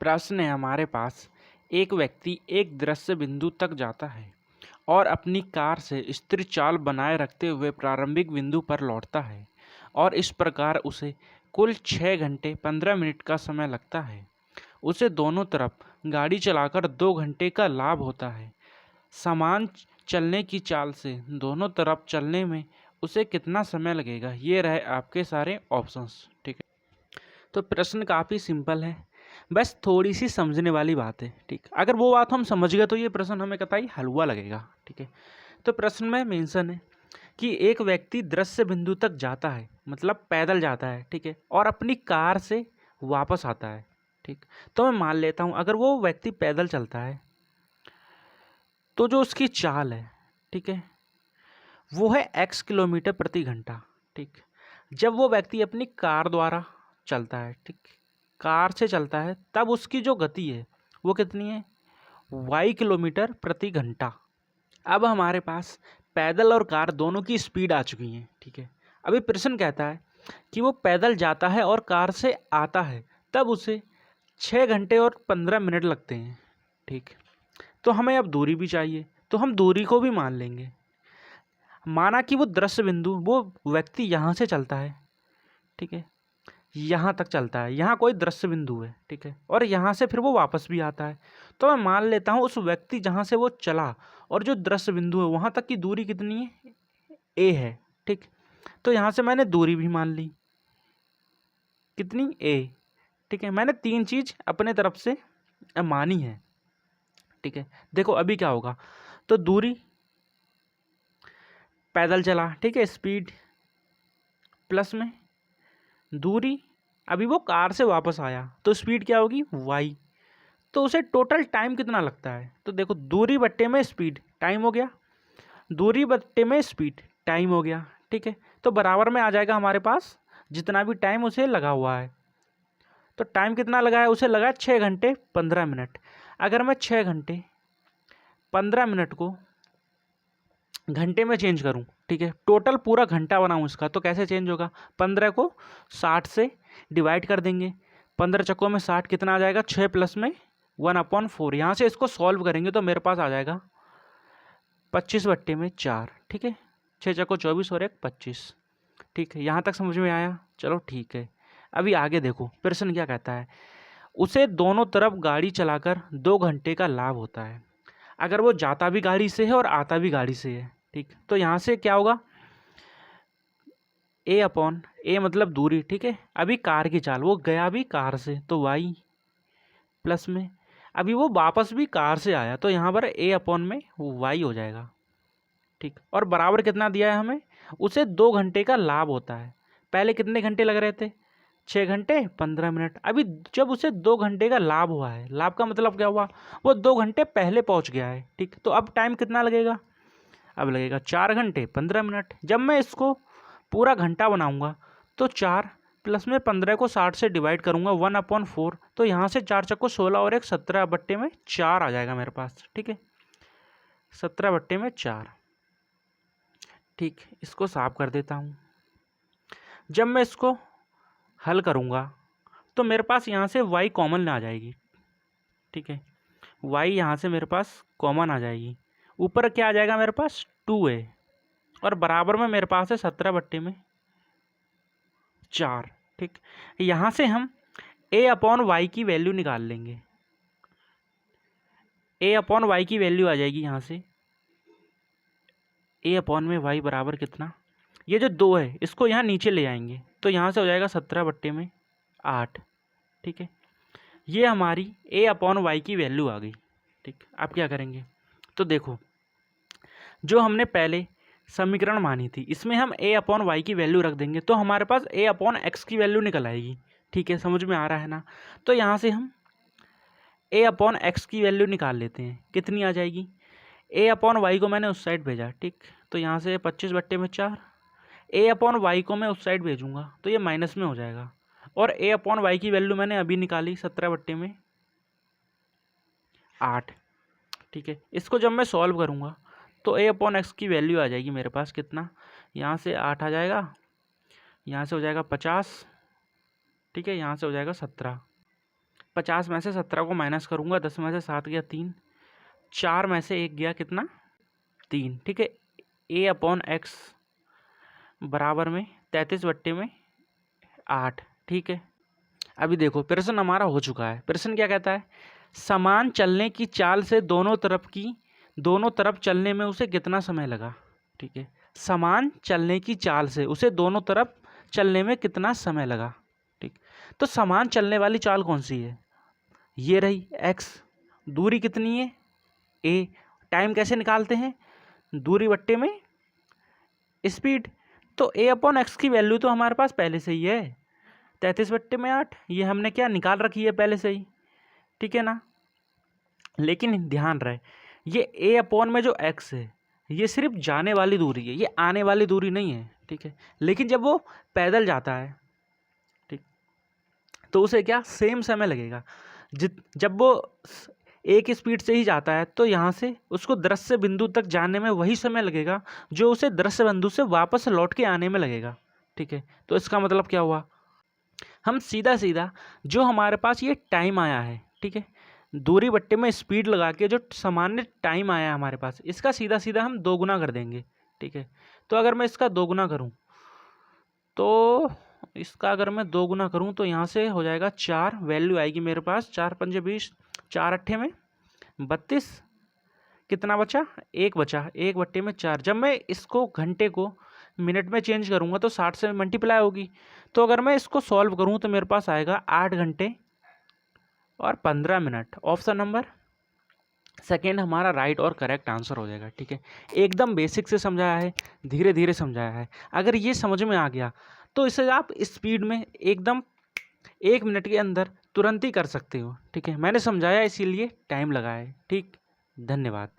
प्रश्न है हमारे पास। एक व्यक्ति एक दृश्य बिंदु तक जाता है और अपनी कार से स्थिर चाल बनाए रखते हुए प्रारंभिक बिंदु पर लौटता है और इस प्रकार उसे कुल 6 घंटे 15 मिनट का समय लगता है। उसे दोनों तरफ गाड़ी चलाकर 2 घंटे का लाभ होता है। समान चलने की चाल से दोनों तरफ चलने में उसे कितना समय लगेगा? ये रहे आपके सारे ऑप्शंस। ठीक है, तो प्रश्न काफ़ी सिंपल है, बस थोड़ी सी समझने वाली बात है। ठीक, अगर वो बात हम समझ गए तो ये प्रश्न हमें कतई हलवा लगेगा। ठीक है, तो प्रश्न में मेंशन है कि एक व्यक्ति दृश्य बिंदु तक जाता है, मतलब पैदल जाता है। ठीक है, और अपनी कार से वापस आता है। ठीक, तो मैं मान लेता हूँ अगर वो व्यक्ति पैदल चलता है तो जो उसकी चाल है, ठीक है, वो है x किलोमीटर प्रति घंटा। ठीक, जब वो व्यक्ति अपनी कार द्वारा चलता है, ठीक, कार से चलता है, तब उसकी जो गति है वो कितनी है? y किलोमीटर प्रति घंटा। अब हमारे पास पैदल और कार दोनों की स्पीड आ चुकी है। ठीक है, अभी प्रश्न कहता है कि वो पैदल जाता है और कार से आता है, तब उसे 6 घंटे और 15 मिनट लगते हैं। ठीक, तो हमें अब दूरी भी चाहिए, तो हम दूरी को भी मान लेंगे। माना कि वो दृश्य बिंदु, वो व्यक्ति यहाँ से चलता है, ठीक है, यहाँ तक चलता है, यहाँ कोई दृश्य बिंदु है, ठीक है, और यहाँ से फिर वो वापस भी आता है। तो मैं मान लेता हूँ उस व्यक्ति जहाँ से वो चला और जो दृश्य बिंदु है वहाँ तक की दूरी कितनी है? a है। ठीक, तो यहाँ से मैंने दूरी भी मान ली, कितनी? a। ठीक है, मैंने 3 चीज़ अपने तरफ से मानी है। ठीक है, देखो अभी क्या होगा, तो दूरी, पैदल चला, ठीक है, स्पीड प्लस में दूरी, अभी वो कार से वापस आया तो स्पीड क्या होगी? y। तो उसे टोटल टाइम कितना लगता है? तो देखो दूरी बट्टे में स्पीड टाइम हो गया, दूरी बट्टे में स्पीड टाइम हो गया। ठीक है, तो बराबर में आ जाएगा हमारे पास जितना भी टाइम उसे लगा हुआ है। तो टाइम कितना लगा है? उसे लगा 6 घंटे 15 मिनट। अगर मैं 6 घंटे 15 मिनट को घंटे में चेंज करूं, ठीक है, टोटल पूरा घंटा बनाऊं इसका, तो कैसे चेंज होगा? 15 को 60 से डिवाइड कर देंगे, 15 चक्कों में 60 कितना आ जाएगा? 6 प्लस में 1/4। यहाँ से इसको सॉल्व करेंगे तो मेरे पास आ जाएगा 25 बट्टे में 4। ठीक है, 6 चक्को 24 और 1 25। ठीक है, यहाँ तक समझ में आया? चलो ठीक है, अभी आगे देखो प्रश्न क्या कहता है। उसे दोनों तरफ गाड़ी चलाकर 2 घंटे का लाभ होता है। अगर वो जाता भी गाड़ी से है और आता भी गाड़ी से है, ठीक, तो यहाँ से क्या होगा? a मतलब दूरी, ठीक है, अभी कार की चाल, वो गया भी कार से तो y प्लस में, अभी वो वापस भी कार से आया तो यहाँ पर a में y हो जाएगा। ठीक, और बराबर कितना दिया है हमें? उसे 2 घंटे का लाभ होता है। पहले कितने घंटे लग रहे थे? 6 घंटे 15 मिनट। अभी जब उसे 2 घंटे का लाभ हुआ है, लाभ का मतलब क्या हुआ? वो 2 घंटे पहले पहुंच गया है। ठीक, तो अब टाइम कितना लगेगा? अब लगेगा 4 घंटे 15 मिनट। जब मैं इसको पूरा घंटा बनाऊंगा तो 4 प्लस में 15 को 60 से डिवाइड करूंगा 1/4, तो यहाँ से 4 चक्को 16 और 1 17 बट्टे में 4 आ जाएगा मेरे पास। ठीक है, 17 बट्टे में 4। ठीक, इसको साफ कर देता हूँ। जब मैं इसको हल करूँगा तो मेरे पास यहाँ से y कॉमन आ जाएगी। ठीक है, y यहाँ से मेरे पास कॉमन आ जाएगी। ऊपर क्या आ जाएगा मेरे पास? 2a, और बराबर में मेरे पास है 17 बट्टे में 4। ठीक, यहाँ से हम a/y की वैल्यू निकाल लेंगे। a/y की वैल्यू आ जाएगी यहाँ से a/y बराबर कितना? ये जो 2 है इसको यहाँ नीचे ले आएंगे तो यहाँ से हो जाएगा 17 बट्टे में 8। ठीक है, ये हमारी a/y की वैल्यू आ गई। ठीक, अब क्या करेंगे? तो देखो, जो हमने पहले समीकरण मानी थी इसमें हम a/y की वैल्यू रख देंगे तो हमारे पास a/x की वैल्यू निकल आएगी। ठीक है, समझ में आ रहा है ना? तो यहाँ से हम a/x की वैल्यू निकाल लेते हैं। कितनी आ जाएगी? a/y को मैंने उस साइड भेजा, ठीक, तो यहाँ से 25 बट्टे में 4। a/y को मैं उस साइड भेजूँगा तो ये माइनस में हो जाएगा, और a/y की वैल्यू मैंने अभी निकाली 17 बट्टे में 8। ठीक है, इसको जब मैं सॉल्व करूँगा तो a/x की वैल्यू आ जाएगी मेरे पास कितना? यहाँ से 8 आ जाएगा, यहाँ से हो जाएगा 50, ठीक है, यहाँ से हो जाएगा 17। 50 में से 17 को माइनस करूँगा, 10 में से 7 गया 3, 4 में से 1 गया कितना 3, ठीक है। a/x बराबर में 33/8, ठीक है। अभी देखो प्रश्न हमारा हो चुका है। प्रश्न क्या कहता है, समान चलने की चाल से दोनों तरफ चलने में उसे कितना समय लगा, ठीक है। समान चलने की चाल से उसे दोनों तरफ चलने में कितना समय लगा, ठीक। तो समान चलने वाली चाल कौन सी है, ये रही x, दूरी कितनी है a, टाइम कैसे निकालते हैं, दूरी बट्टे में स्पीड। तो a/x की वैल्यू तो हमारे पास पहले से ही है 33/8, ये हमने क्या निकाल रखी है पहले से ही, ठीक है ना। लेकिन ध्यान रहे ये a/ में जो x है ये सिर्फ जाने वाली दूरी है, ये आने वाली दूरी नहीं है, ठीक है। लेकिन जब वो पैदल जाता है, ठीक, तो उसे क्या सेम समय लगेगा। जब वो एक स्पीड से ही जाता है तो यहाँ से उसको दृश्य बिंदु तक जाने में वही समय लगेगा जो उसे दृश्य बिंदु से वापस लौट के आने में लगेगा, ठीक है। तो इसका मतलब क्या हुआ, हम सीधा सीधा जो हमारे पास ये टाइम आया है, ठीक है, दूरी बट्टे में स्पीड लगा के जो सामान्य टाइम आया है हमारे पास, इसका सीधा सीधा हम दोगुना कर देंगे, ठीक है। तो अगर मैं इसका दोगुना करूं तो यहाँ से हो जाएगा 4, वैल्यू आएगी मेरे पास 4 पंजे 20, 4 अट्ठे में 32, कितना बचा 1 बचा, 1/4। जब मैं इसको घंटे को मिनट में चेंज करूँगा तो 60 से मल्टीप्लाई होगी। तो अगर मैं इसको सॉल्व करूँ तो मेरे पास आएगा 8 घंटे और 15 मिनट। ऑप्शन नंबर सेकेंड हमारा राइट और करेक्ट आंसर हो जाएगा, ठीक है। एकदम बेसिक से समझाया है, धीरे धीरे समझाया है। अगर ये समझ में आ गया तो इसे आप स्पीड में एकदम 1 मिनट के अंदर तुरंत ही कर सकते हो, ठीक है। मैंने समझाया इसीलिए टाइम लगा है, ठीक। धन्यवाद।